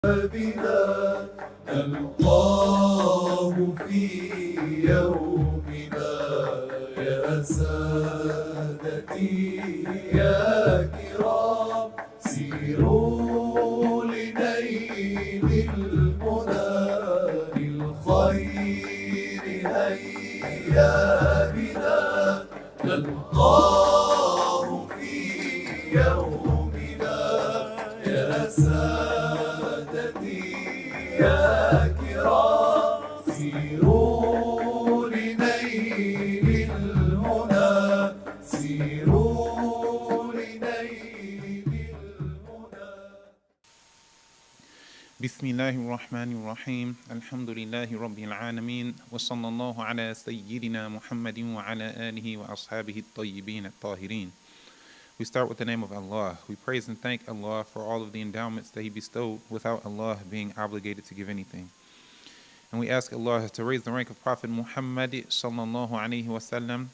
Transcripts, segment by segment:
بنا نلقاه في يومنا يا سادتي يا كرام سيروا لنيل المنى للخير هيا بنا نلقاه في يومنا يا سادتي يا كرام سيروا لنيل المنى سيروا لنيل المنى. بسم الله الرحمن الرحيم الحمد لله رب العالمين وصلى الله على سيدنا محمد وعلى آله وأصحابه الطيبين الطاهرين. We start with the name of Allah. We praise and thank Allah for all of the endowments that He bestowed without Allah being obligated to give anything. And we ask Allah to raise the rank of Prophet Muhammad sallallahu alaihi wasallam,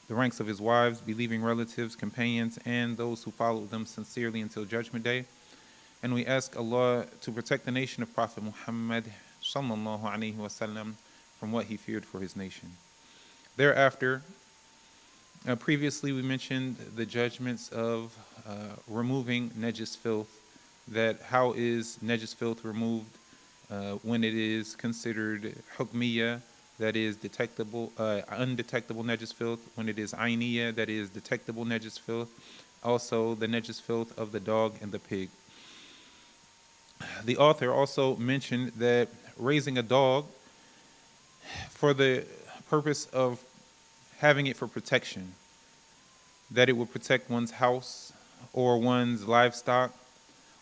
the ranks of his wives, believing relatives, companions, and those who follow them sincerely until Judgment Day. And we ask Allah to protect the nation of Prophet Muhammad sallallahu alaihi wasallam from what he feared for his nation. Thereafter, previously we mentioned the judgments of removing najis filth, that how is najis filth removed when it is considered hukmiyya, that is detectable, undetectable najis filth, when it is ayniyya, that is detectable najis filth, also the najis filth of the dog and the pig. The author also mentioned that raising a dog for the purpose of having it for protection, that it will protect one's house or one's livestock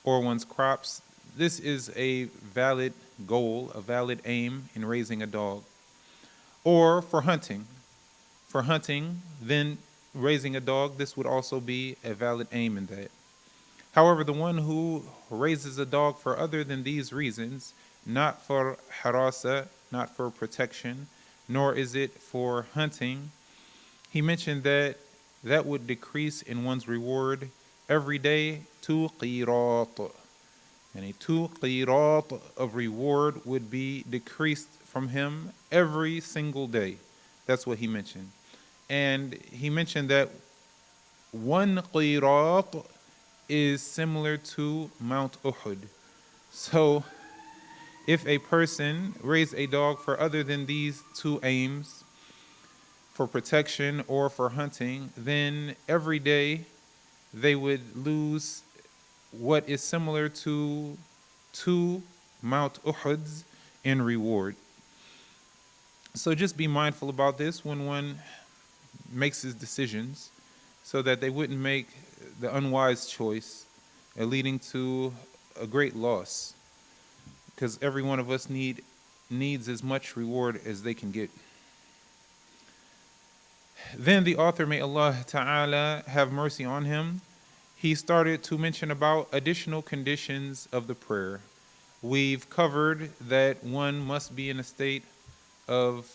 or one's crops. This is a valid goal, a valid aim in raising a dog. Or for hunting. For hunting, then raising a dog, this would also be a valid aim in that. However, the one who raises a dog for other than these reasons, not for harasa, not for protection, nor is it for hunting, he mentioned that that would decrease in one's reward every day 2 qirat. And a 2 qirat of reward would be decreased from him every single day. That's what he mentioned. And he mentioned that 1 qirat is similar to Mount Uhud. So if a person raised a dog for other than these two aims, for protection or for hunting, then every day they would lose what is similar to 2 Mount Uhuds in reward. So just be mindful about this when one makes his decisions, so that they wouldn't make the unwise choice, leading to a great loss, because every one of us needs as much reward as they can get. Then the author, may Allah Ta'ala have mercy on him, he started to mention about additional conditions of the prayer. We've covered that one must be in a state of,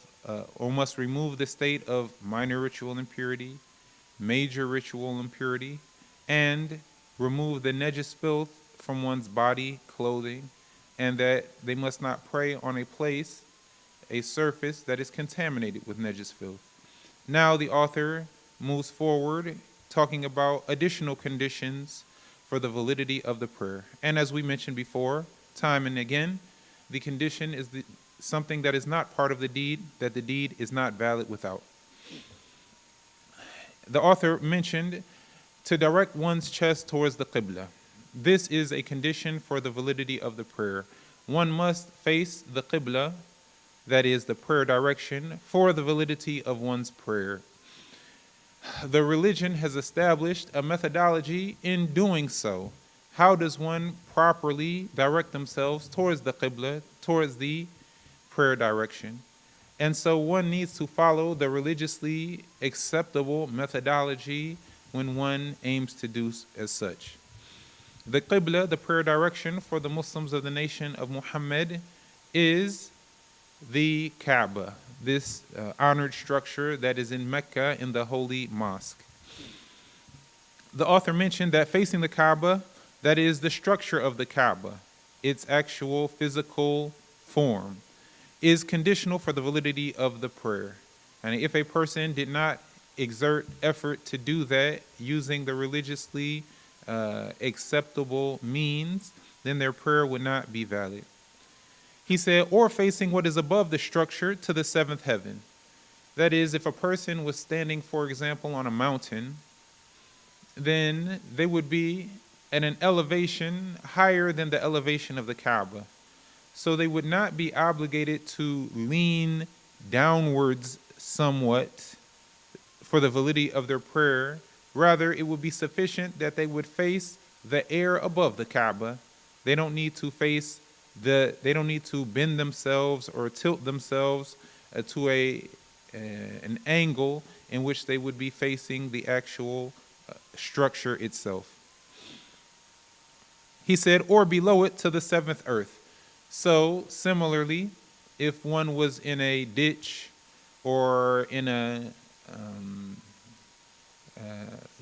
or must remove the state of minor ritual impurity, major ritual impurity, and remove the najis filth from one's body, clothing, and that they must not pray on a place, a surface that is contaminated with najis filth. Now the author moves forward talking about additional conditions for the validity of the prayer. And as we mentioned before, time and again, the condition is something that is not part of the deed, that the deed is not valid without. The author mentioned to direct one's chest towards the Qibla. This is a condition for the validity of the prayer. One must face the Qibla, that is the prayer direction, for the validity of one's prayer. The religion has established a methodology in doing so. How does one properly direct themselves towards the Qibla, towards the prayer direction? And so one needs to follow the religiously acceptable methodology when one aims to do as such. The Qibla, the prayer direction for the Muslims of the nation of Muhammad, is the Kaaba, this honored structure that is in Mecca in the Holy Mosque. The author mentioned that facing the Kaaba, that is the structure of the Kaaba, its actual physical form, is conditional for the validity of the prayer. And if a person did not exert effort to do that using the religiously acceptable means, then their prayer would not be valid. He said, or facing what is above the structure to the seventh heaven. That is, if a person was standing, for example, on a mountain, then they would be at an elevation higher than the elevation of the Kaaba. So they would not be obligated to lean downwards somewhat for the validity of their prayer. Rather, it would be sufficient that they would face the air above the Kaaba. They don't need to they don't need to bend themselves or tilt themselves to an angle in which they would be facing the actual structure itself. He said, or below it to the seventh earth. So similarly, if one was in a ditch or in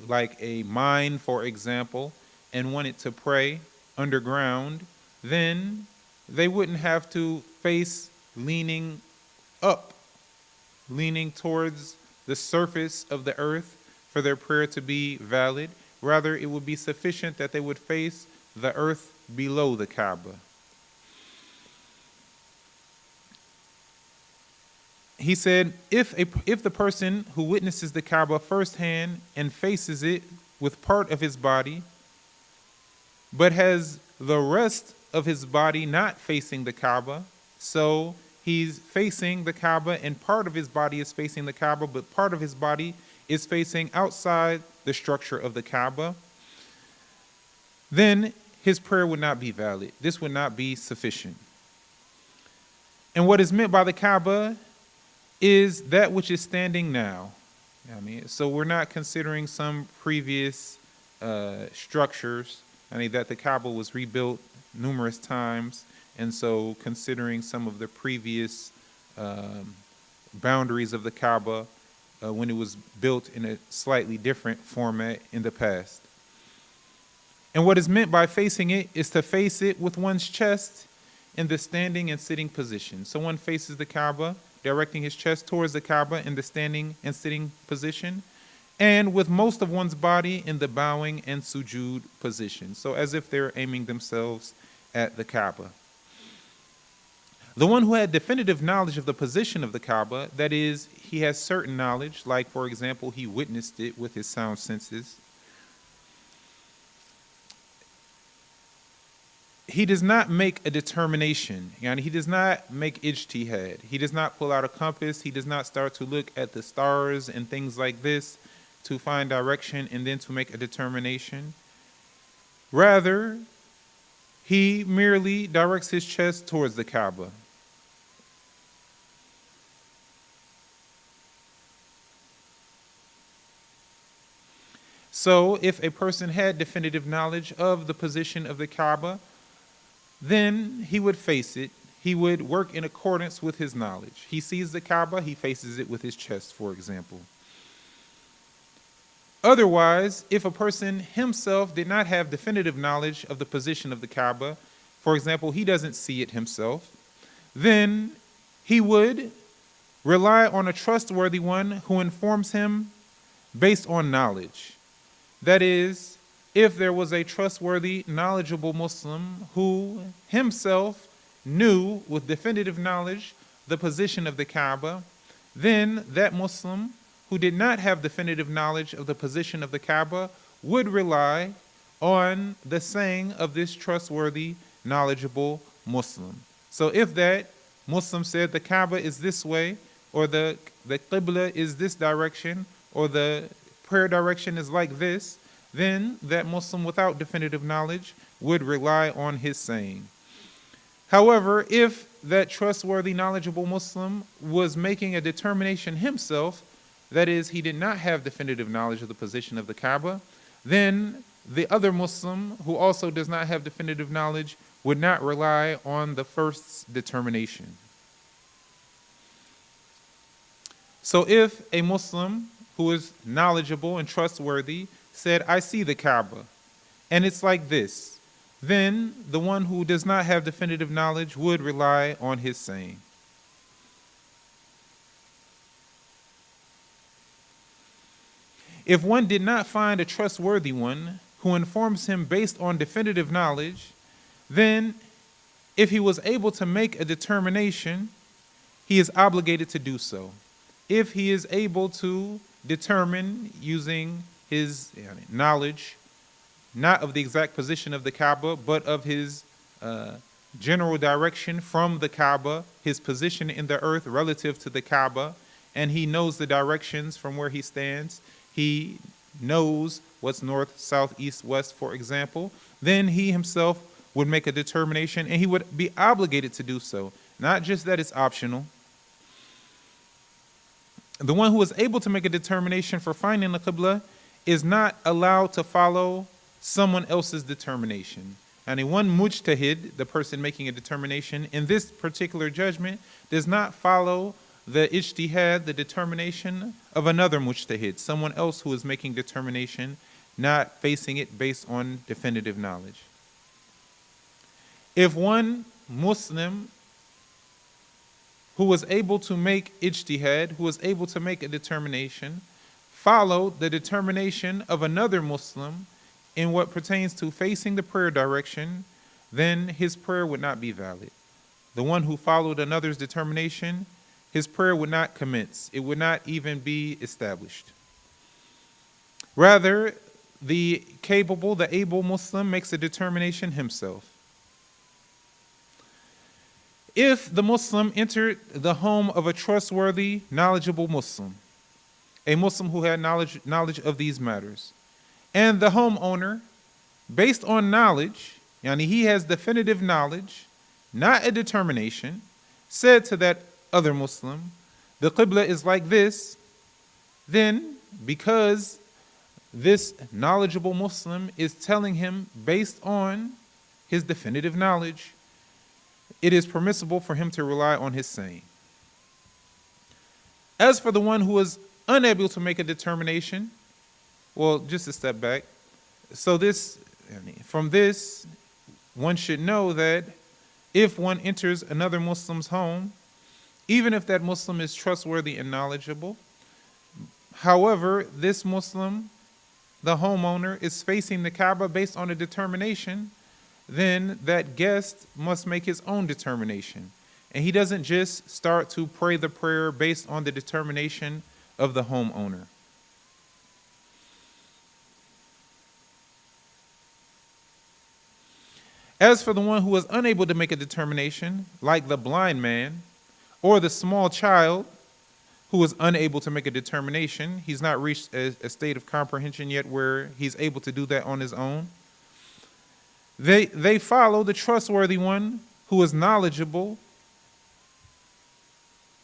like a mine, for example, and wanted to pray underground, then they wouldn't have to face leaning up, leaning towards the surface of the earth for their prayer to be valid. Rather, it would be sufficient that they would face the earth below the Kaaba. He said, if the person who witnesses the Kaaba firsthand and faces it with part of his body, but has the rest of his body not facing the Kaaba, so he's facing the Kaaba and part of his body is facing the Kaaba, but part of his body is facing outside the structure of the Kaaba, then his prayer would not be valid. This would not be sufficient. And what is meant by the Kaaba is that which is standing now. So we're not considering some previous structures. That the Kaaba was rebuilt numerous times, and so considering some of the previous boundaries of the Kaaba when it was built in a slightly different format in the past. And what is meant by facing it is to face it with one's chest in the standing and sitting position. So one faces the Kaaba, directing his chest towards the Kaaba in the standing and sitting position, and with most of one's body in the bowing and sujood position, so as if they're aiming themselves at the Kaaba. The one who had definitive knowledge of the position of the Kaaba, that is, he has certain knowledge, like, for example, he witnessed it with his sound senses, he does not make a determination. He does not make ijtihad. He does not pull out a compass. He does not start to look at the stars and things like this to find direction and then to make a determination. Rather, he merely directs his chest towards the Kaaba. So if a person had definitive knowledge of the position of the Kaaba, then he would face it. He would work in accordance with his knowledge. He sees the Kaaba, he faces it with his chest, for example. Otherwise, if a person himself did not have definitive knowledge of the position of the Kaaba, for example, he doesn't see it himself, then he would rely on a trustworthy one who informs him based on knowledge. That is, if there was a trustworthy, knowledgeable Muslim who himself knew with definitive knowledge the position of the Kaaba, then that Muslim who did not have definitive knowledge of the position of the Kaaba would rely on the saying of this trustworthy, knowledgeable Muslim. So if that Muslim said the Kaaba is this way, or the Qibla is this direction, or the prayer direction is like this, then that Muslim without definitive knowledge would rely on his saying. However, if that trustworthy, knowledgeable Muslim was making a determination himself, that is, he did not have definitive knowledge of the position of the Kaaba, then the other Muslim, who also does not have definitive knowledge, would not rely on the first's determination. So if a Muslim who is knowledgeable and trustworthy said, I see the Kaaba, and it's like this, then the one who does not have definitive knowledge would rely on his saying. If one did not find a trustworthy one who informs him based on definitive knowledge, then if he was able to make a determination, he is obligated to do so. If he is able to determine using his knowledge, not of the exact position of the Kaaba, but of his general direction from the Kaaba, his position in the earth relative to the Kaaba, and he knows the directions from where he stands, he knows what's north, south, east, west, for example, then he himself would make a determination and he would be obligated to do so. Not just that it's optional. The one who is able to make a determination for finding the Qibla is not allowed to follow someone else's determination. And one mujtahid, the person making a determination in this particular judgment, does not follow the ijtihad, the determination of another mujtahid, someone else who is making determination, not facing it based on definitive knowledge. If one Muslim who was able to make ijtihad, who was able to make a determination, followed the determination of another Muslim in what pertains to facing the prayer direction, then his prayer would not be valid. The one who followed another's determination, his prayer would not commence. It would not even be established. Rather, the capable, the able Muslim makes a determination himself. If the Muslim entered the home of a trustworthy, knowledgeable Muslim, a Muslim who had knowledge of these matters, and the homeowner, based on knowledge, yani he has definitive knowledge, not a determination, said to that other Muslim, the Qibla is like this, then because this knowledgeable Muslim is telling him based on his definitive knowledge, it is permissible for him to rely on his saying. As for the one who is unable to make a determination, well, just a step back. So from this, one should know that if one enters another Muslim's home, even if that Muslim is trustworthy and knowledgeable, however, this Muslim, the homeowner, is facing the Kaaba based on a determination, then that guest must make his own determination. And he doesn't just start to pray the prayer based on the determination of the homeowner. As for the one who is unable to make a determination, like the blind man or the small child who is unable to make a determination, he's not reached a state of comprehension yet where he's able to do that on his own. They follow the trustworthy one who is knowledgeable,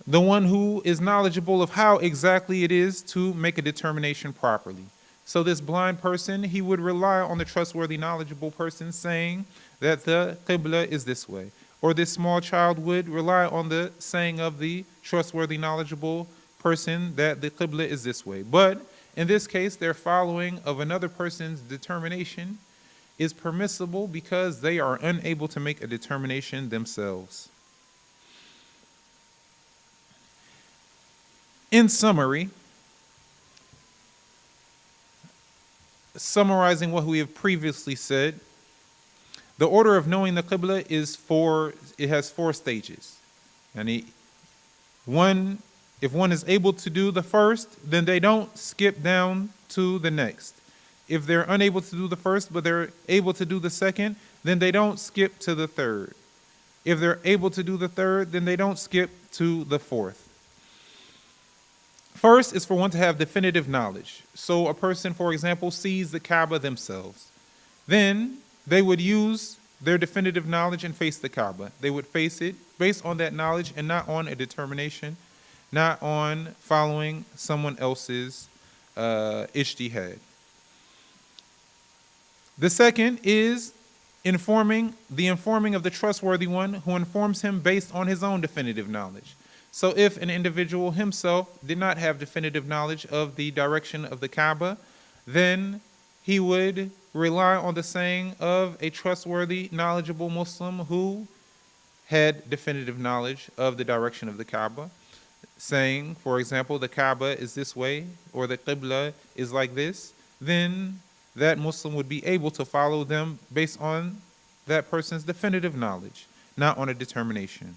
the one who is knowledgeable of how exactly it is to make a determination properly. So this blind person, he would rely on the trustworthy, knowledgeable person saying that the Qibla is this way. Or this small child would rely on the saying of the trustworthy, knowledgeable person that the Qibla is this way. But in this case, their following of another person's determination is permissible because they are unable to make a determination themselves. In summary, summarizing what we have previously said, the order of knowing the Qibla has four stages. And if one is able to do the first, then they don't skip down to the next. If they're unable to do the first, but they're able to do the second, then they don't skip to the third. If they're able to do the third, then they don't skip to the fourth. First is for one to have definitive knowledge. So a person, for example, sees the Kaaba themselves. Then they would use their definitive knowledge and face the Kaaba. They would face it based on that knowledge and not on a determination, not on following someone else's ijtihad. The second is informing of the trustworthy one who informs him based on his own definitive knowledge. So if an individual himself did not have definitive knowledge of the direction of the Kaaba, then he would rely on the saying of a trustworthy, knowledgeable Muslim who had definitive knowledge of the direction of the Kaaba, saying, for example, the Kaaba is this way or the Qibla is like this, then that Muslim would be able to follow them based on that person's definitive knowledge, not on a determination.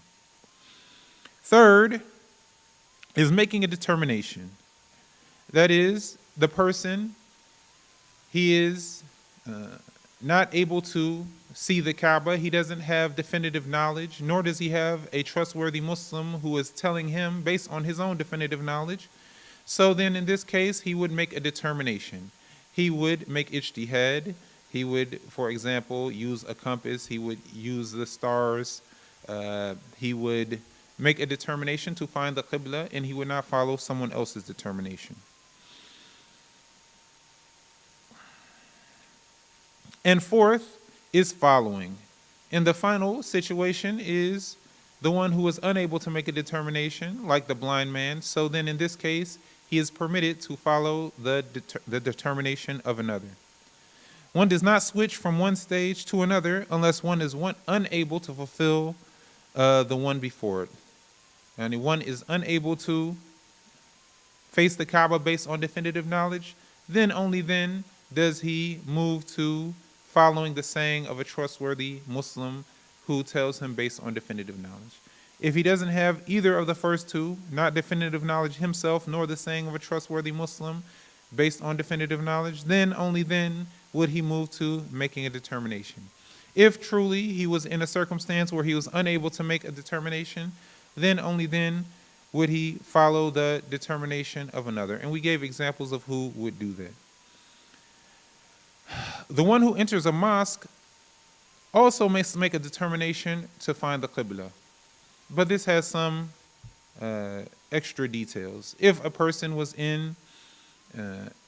Third is making a determination. That is, the person, he is not able to see the Kaaba. He doesn't have definitive knowledge, nor does he have a trustworthy Muslim who is telling him based on his own definitive knowledge. So then in this case, he would make a determination. He would make ijtihad. He would, for example, use a compass. He would use the stars. He would make a determination to find the Qibla, and he would not follow someone else's determination. And fourth is following. And the final situation is the one who is unable to make a determination, like the blind man. So then in this case, he is permitted to follow the determination of another. One does not switch from one stage to another unless one is unable to fulfill the one before it. And one is unable to face the Kaaba based on definitive knowledge, then only then does he move to following the saying of a trustworthy Muslim who tells him based on definitive knowledge. If he doesn't have either of the first two, not definitive knowledge himself, nor the saying of a trustworthy Muslim based on definitive knowledge, then only then would he move to making a determination. If truly he was in a circumstance where he was unable to make a determination, then only then would he follow the determination of another. And we gave examples of who would do that. The one who enters a mosque also must make a determination to find the Qibla. But this has some extra details. If a person was in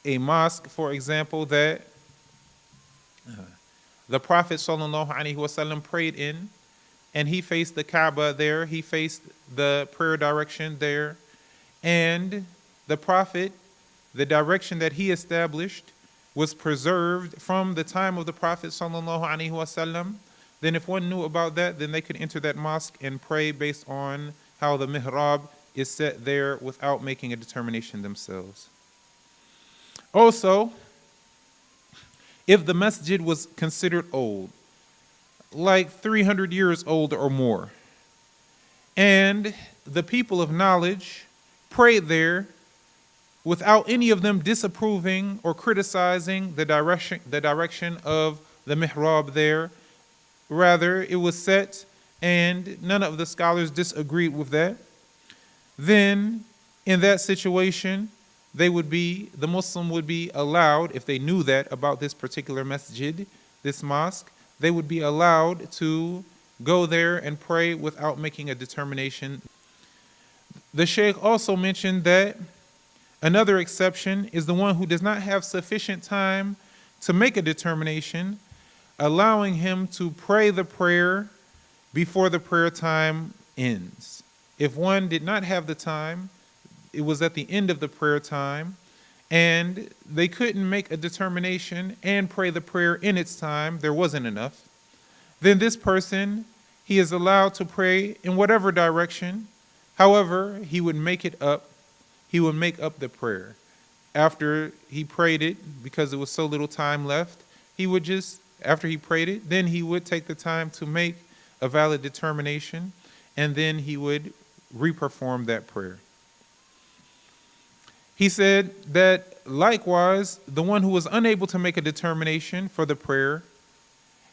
a mosque, for example, that the Prophet ﷺ prayed in, and he faced the Kaaba there, he faced the prayer direction there, and the Prophet, the direction that he established was preserved from the time of the Prophet ﷺ, then if one knew about that, then they could enter that mosque and pray based on how the mihrab is set there without making a determination themselves. Also, if the masjid was considered old, like 300 years old or more, and the people of knowledge prayed there without any of them disapproving or criticizing the direction of the mihrab there, rather it was set and none of the scholars disagreed with that, then in that situation the Muslim would be allowed, if they knew that about this particular masjid, this mosque, they would be allowed to go there and pray without making a determination. The Sheikh also mentioned that another exception is the one who does not have sufficient time to make a determination, allowing him to pray the prayer before the prayer time ends. If one did not have the time, it was at the end of the prayer time, and they couldn't make a determination and pray the prayer in its time, there wasn't enough, then this person, he is allowed to pray in whatever direction. However, he would make it up. He would make up the prayer. After he prayed it, because there was so little time left, he would just, after he prayed it, then he would take the time to make a valid determination, and then he would reperform that prayer. He said that likewise, the one who was unable to make a determination for the prayer,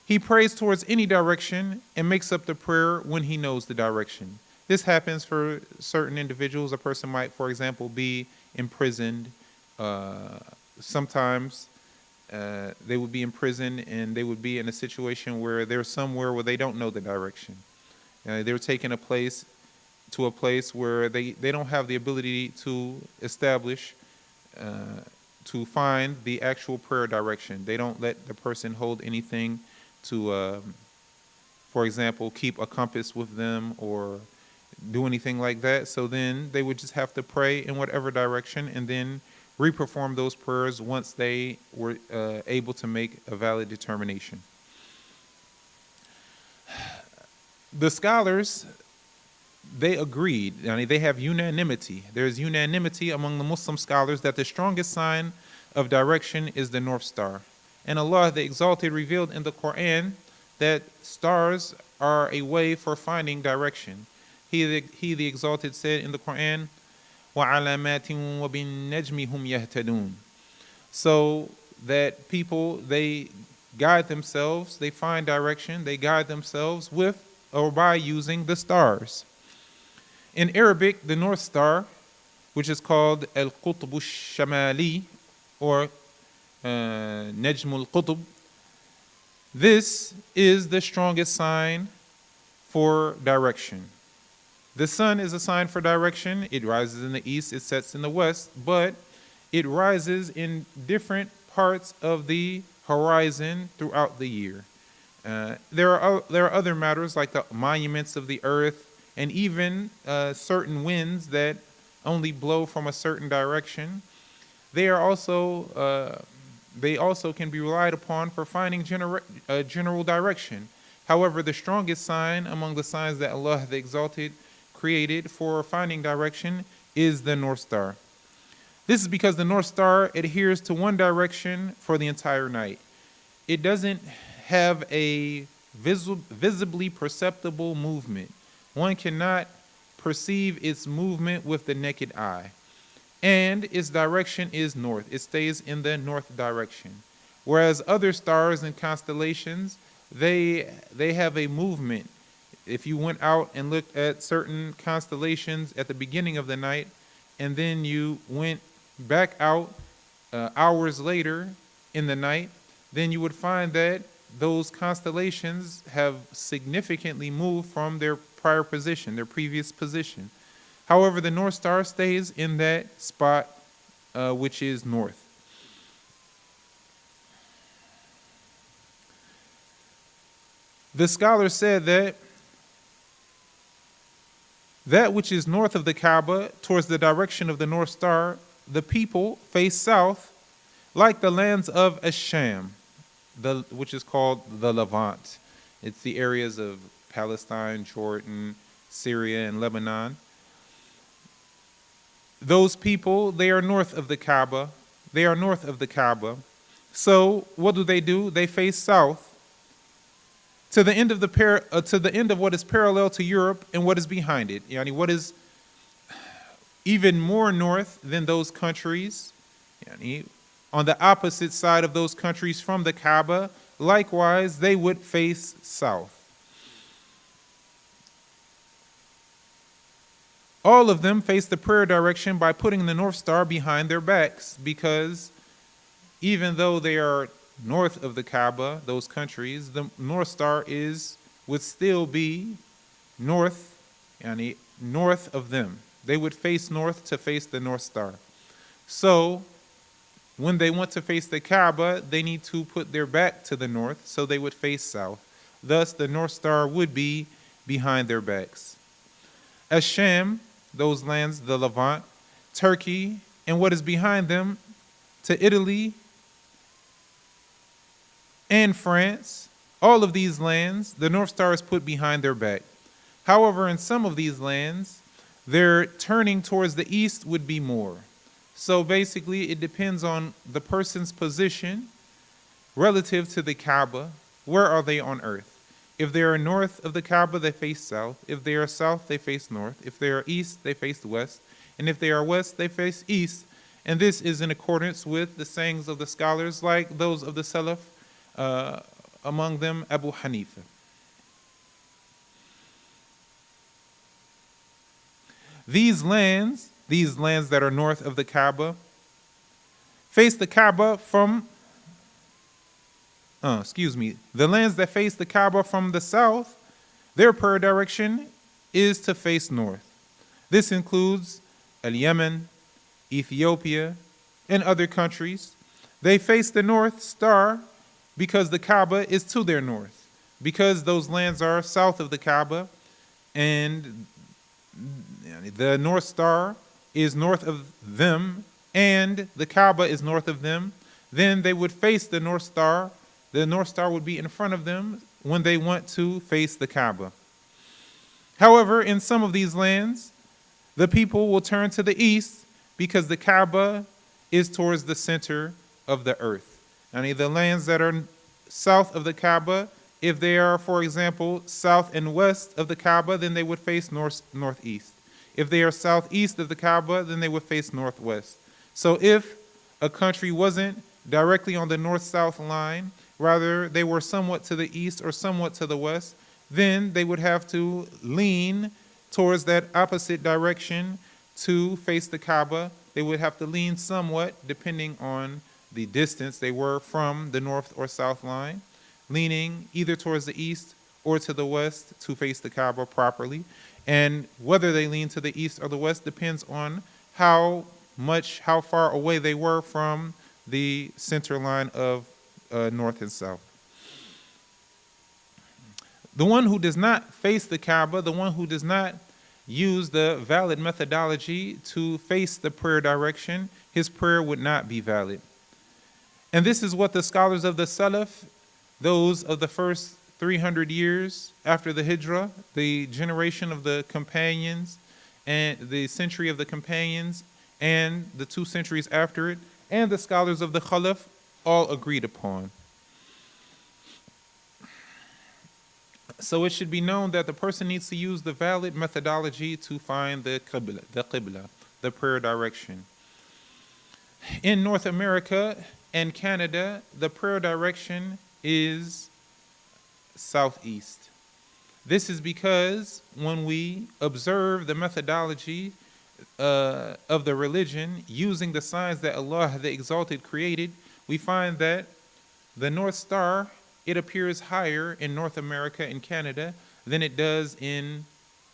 he prays towards any direction and makes up the prayer when he knows the direction. This happens for certain individuals. A person might, for example, be imprisoned. Sometimes they would be in prison and they would be in a situation where they're somewhere where they don't know the direction. They're taken to a place where they don't have the ability to establish, to find the actual prayer direction. They don't let the person hold anything to, for example, keep a compass with them or do anything like that. So then they would just have to pray in whatever direction and then reperform those prayers once they were able to make a valid determination. The scholars, they agreed, they have unanimity. There's unanimity among the Muslim scholars that the strongest sign of direction is the North Star. And Allah, the Exalted, revealed in the Quran that stars are a way for finding direction. He the Exalted, said in the Quran, وَعَلَامَاتٍ وَبِالنَّجْمِ هُمْ يَهْتَدُونَ. So that people, they guide themselves, they find direction, they guide themselves with or by using the stars. In Arabic, the North Star, which is called Al-Qutb al-Shamali, or Najm al-Qutb, this is the strongest sign for direction. The sun is a sign for direction. It rises in the east, it sets in the west, but it rises in different parts of the horizon throughout the year. There are other matters like the monuments of the earth, and even certain winds that only blow from a certain direction. They also can be relied upon for finding general direction. However, the strongest sign among the signs that Allah the Exalted created for finding direction is the North Star. This is because the North Star adheres to one direction for the entire night. It doesn't have a visibly perceptible movement. One cannot perceive its movement with the naked eye. And its direction is north. It stays in the north direction. Whereas other stars and constellations, they have a movement. If you went out and looked at certain constellations at the beginning of the night, and then you went back out hours later in the night, then you would find that those constellations have significantly moved from their prior position, their previous position. However, the North Star stays in that spot, which is north. The scholar said that which is north of the Kaaba, towards the direction of the North Star, the people face south, like the lands of Asham, which is called the Levant. It's the areas of Palestine, Jordan, Syria, and Lebanon. Those people, they are north of the Kaaba. They are north of the Kaaba. So what do? They face south to the end of what is parallel to Europe and what is behind it. Yani what is even more north than those countries. Yani on the opposite side of those countries from the Kaaba, likewise, they would face south. All of them face the prayer direction by putting the North Star behind their backs, because even though they are north of the Kaaba, those countries, the North Star would still be north, yani north of them. They would face north to face the North Star. So when they want to face the Kaaba, they need to put their back to the north, so they would face south. Thus, the North Star would be behind their backs. Asham, those lands, the Levant, Turkey, and what is behind them, to Italy and France, all of these lands, the North Star is put behind their back. However, in some of these lands, their turning towards the east would be more. So basically, it depends on the person's position relative to the Kaaba. Where are they on earth? If they are north of the Kaaba, they face south. If they are south, they face north. If they are east, they face west. And if they are west, they face east. And this is in accordance with the sayings of the scholars, like those of the Salaf, among them Abu Hanifa. These lands that are north of the Kaaba, face the Kaaba from, the lands that face the Kaaba from the south, their prayer direction is to face north. This includes Yemen, Ethiopia, and other countries. They face the North Star because the Kaaba is to their north, because those lands are south of the Kaaba, and the North Star is north of them, and the Kaaba is north of them, then they would face the North Star. The North Star would be in front of them when they want to face the Kaaba. However, in some of these lands, the people will turn to the east because the Kaaba is towards the center of the earth. And the lands that are south of the Kaaba, if they are, for example, south and west of the Kaaba, then they would face northeast. If they are southeast of the Kaaba, then they would face northwest. So if a country wasn't directly on the north-south line, rather they were somewhat to the east or somewhat to the west, then they would have to lean towards that opposite direction to face the Kaaba. They would have to lean somewhat depending on the distance they were from the north or south line, leaning either towards the east or to the west to face the Kaaba properly. And whether they lean to the east or the west depends on how far away they were from the center line of north and south. The one who does not face the Kaaba, the one who does not use the valid methodology to face the prayer direction, his prayer would not be valid. And this is what the scholars of the Salaf, those of the first 300 years after the Hijrah, the generation of the companions, and the century of the companions, and the 2 centuries after it, and the scholars of the Khalaf all agreed upon. So it should be known that the person needs to use the valid methodology to find the qibla, the prayer direction. In North America and Canada, the prayer direction is southeast. This is because when we observe the methodology of the religion using the signs that Allah the Exalted created, we find that the North Star, it appears higher in North America and Canada than it does in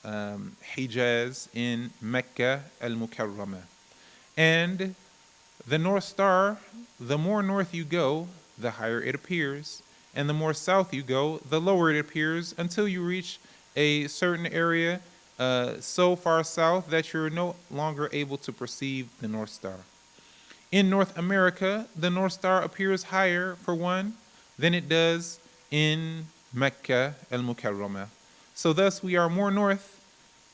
Hijaz, in Mecca al-Mukarramah. And the North Star, the more north you go, the higher it appears. And the more south you go, the lower it appears until you reach a certain area so far south that you're no longer able to perceive the North Star. In North America, the North Star appears higher, for one, than it does in Mecca al-Mukarramah. So thus we are more north,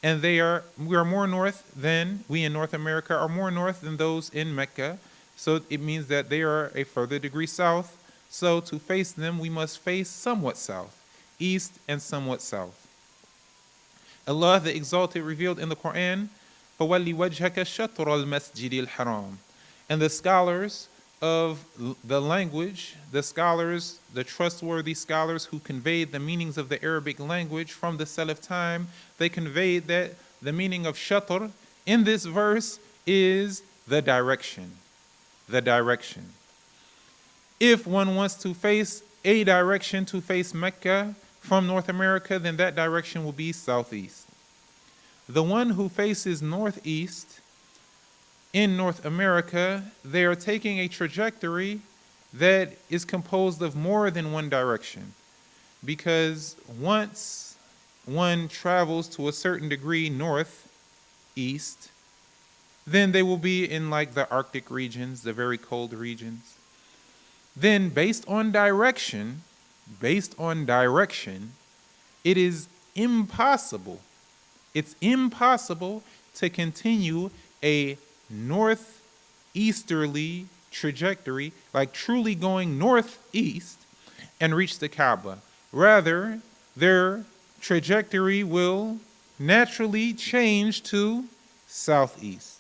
and we are more north than we in North America are more north than those in Mecca. So it means that they are a further degree south. So to face them, we must face somewhat south, east and somewhat south. Allah the Exalted revealed in the Quran, فَوَلِّ وَجْهَكَ شَطْرَ الْمَسْجِدِ الْحَرَامِ. And the scholars of the language, the trustworthy scholars who conveyed the meanings of the Arabic language from the Salaf time, they conveyed that the meaning of shatr in this verse is the direction. The direction. If one wants to face a direction to face Mecca from North America, then that direction will be southeast. The one who faces northeast in North America, they are taking a trajectory that is composed of more than one direction. Because once one travels to a certain degree northeast, then they will be in like the Arctic regions, the very cold regions. Then based on direction, it is impossible. It's impossible to continue a northeasterly trajectory, like truly going northeast and reach the Kaaba. Rather, their trajectory will naturally change to southeast.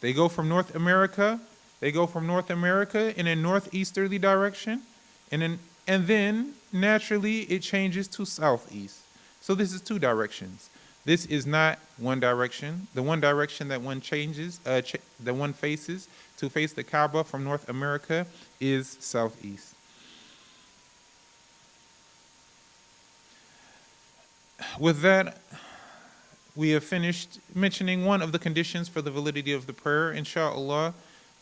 They go from North America in a northeasterly direction, and then naturally it changes to southeast. So this is 2 directions. This is not one direction. The one direction that one changes, that one faces to face the Kaaba from North America is southeast. With that, we have finished mentioning one of the conditions for the validity of the prayer. Inshallah,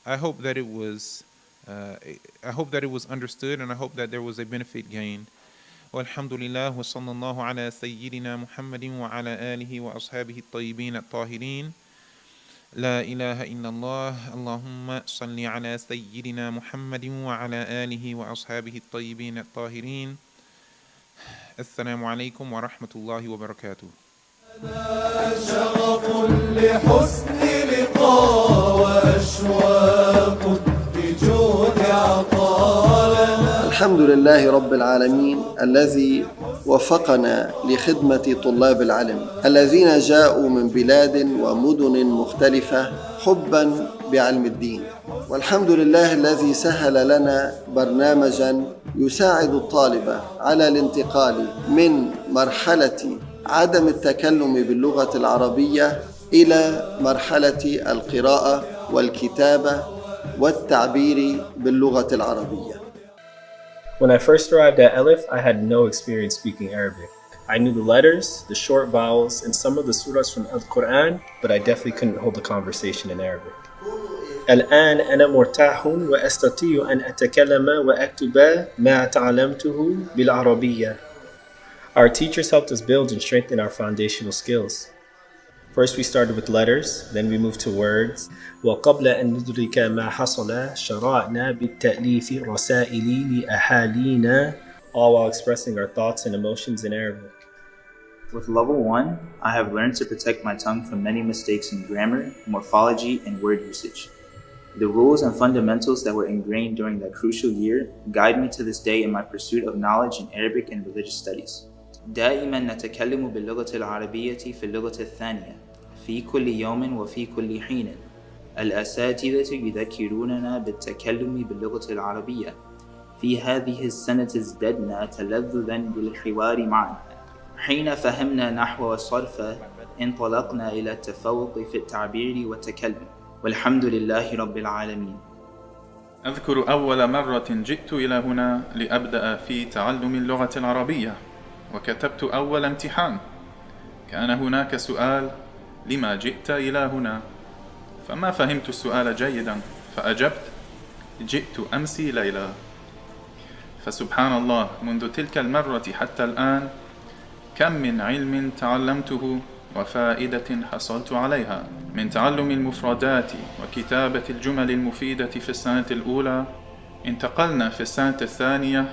I hope that it was understood, and I hope that there was a benefit gained. والحمد لله وصلى الله على سيدنا محمد وعلى آله وأصحابه الطيبين الطاهرين. لا إله إلا الله. اللهم صل على سيدنا محمد وعلى آله وأصحابه الطيبين الطاهرين. السلام عليكم ورحمة الله وبركاته. شغف لحسن لقاء وأشواق لجود عطاء. الحمد لله رب العالمين الذي وفقنا لخدمة طلاب العلم الذين جاءوا من بلاد ومدن مختلفة حبا بعلم الدين، والحمد لله الذي سهل لنا برنامجا يساعد الطالب على الانتقال من مرحلة عدم التكلم باللغة العربية إلى مرحلة القراءة والكتابة والتعبير باللغة العربية. When I first arrived at Elif, I had no experience speaking Arabic. I knew the letters, the short vowels, and some of the surahs from Al-Quran, but I definitely couldn't hold a conversation in Arabic. الآن أنا مرتاح وأستطيع أن أتكلم وأكتب ما تعلمته بالعربية. Our teachers helped us build and strengthen our foundational skills. First we started with letters, then we moved to words. وقبل أن ندرك ما حصل شرعنا بالتأليف رسائل لأهالينا, all while expressing our thoughts and emotions in Arabic. With level 1, I have learned to protect my tongue from many mistakes in grammar, morphology, and word usage. The rules and fundamentals that were ingrained during that crucial year guide me to this day in my pursuit of knowledge in Arabic and religious studies. دائما نتكلم باللغة العربية في اللغة الثانية في كل يوم وفي كل حين. الأساتذة يذكروننا بالتكلم باللغة العربية. في هذه السنة ازددنا تلذذا بالحوار معا. حين فهمنا نحو والصرف انطلقنا إلى التفوق في التعبير والتكلم، والحمد لله رب العالمين. أذكر أول مرة جئت إلى هنا لأبدأ في تعلم اللغة العربية، وكتبت أول امتحان. كان هناك سؤال: لما جئت إلى هنا؟ فما فهمت السؤال جيدا، فأجبت: جئت أمس ليلة. فسبحان الله، منذ تلك المرة حتى الآن كم من علم تعلمته وفائدة حصلت عليها، من تعلم المفردات وكتابة الجمل المفيدة في السنة الأولى. انتقلنا في السنة الثانية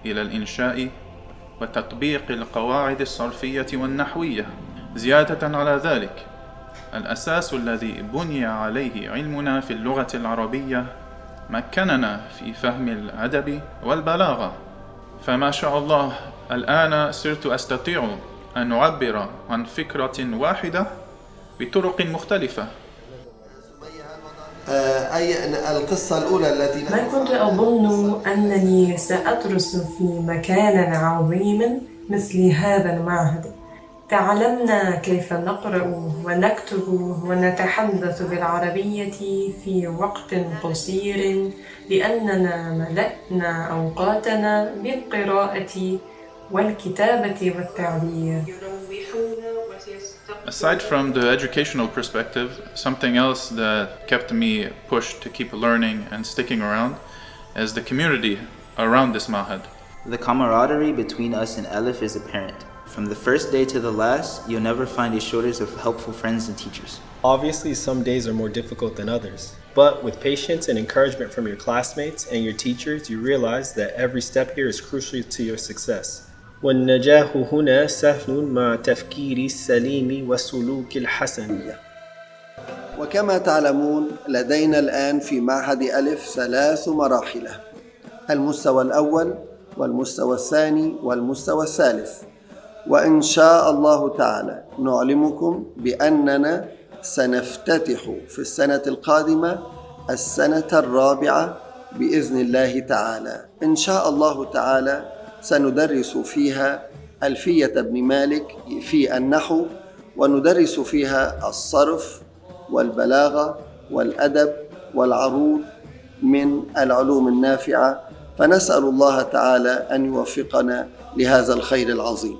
إلى الإنشاء وتطبيق القواعد الصرفية والنحوية. زيادة على ذلك، الأساس الذي بني عليه علمنا في اللغة العربية مكننا في فهم الأدب والبلاغة. فما شاء الله، الآن صرت أستطيع أن أعبر عن فكرة واحدة بطرق مختلفة. أي القصة الأولى التي ما كنت أظن أنني سأدرس في مكان عظيم مثل هذا المعهد. تعلمنا كيف نقرأ ونكتب ونتحدث بالعربية في وقت قصير، لأننا ملأنا أوقاتنا بالقراءة والكتابة والتعبير. Aside from the educational perspective, something else that kept me pushed to keep learning and sticking around is the community around this mahad. The camaraderie between us and Elif is apparent. From the first day to the last, you'll never find a shortage of helpful friends and teachers. Obviously, some days are more difficult than others, but with patience and encouragement from your classmates and your teachers, you realize that every step here is crucial to your success. والنجاح هنا سهل مع تفكير السليم والسلوك الحسن. وكما تعلمون لدينا الآن في معهد ألف 3 مراحل: المستوى الأول والمستوى الثاني والمستوى الثالث. وإن شاء الله تعالى نعلمكم بأننا سنفتتح في السنة القادمة السنة الرابعة بإذن الله تعالى. إن شاء الله تعالى سندرس فيها ألفية ابن مالك في النحو، وندرس فيها الصرف والبلاغة والأدب والعروض من العلوم النافعة، فنسأل الله تعالى أن يوفقنا لهذا الخير العظيم.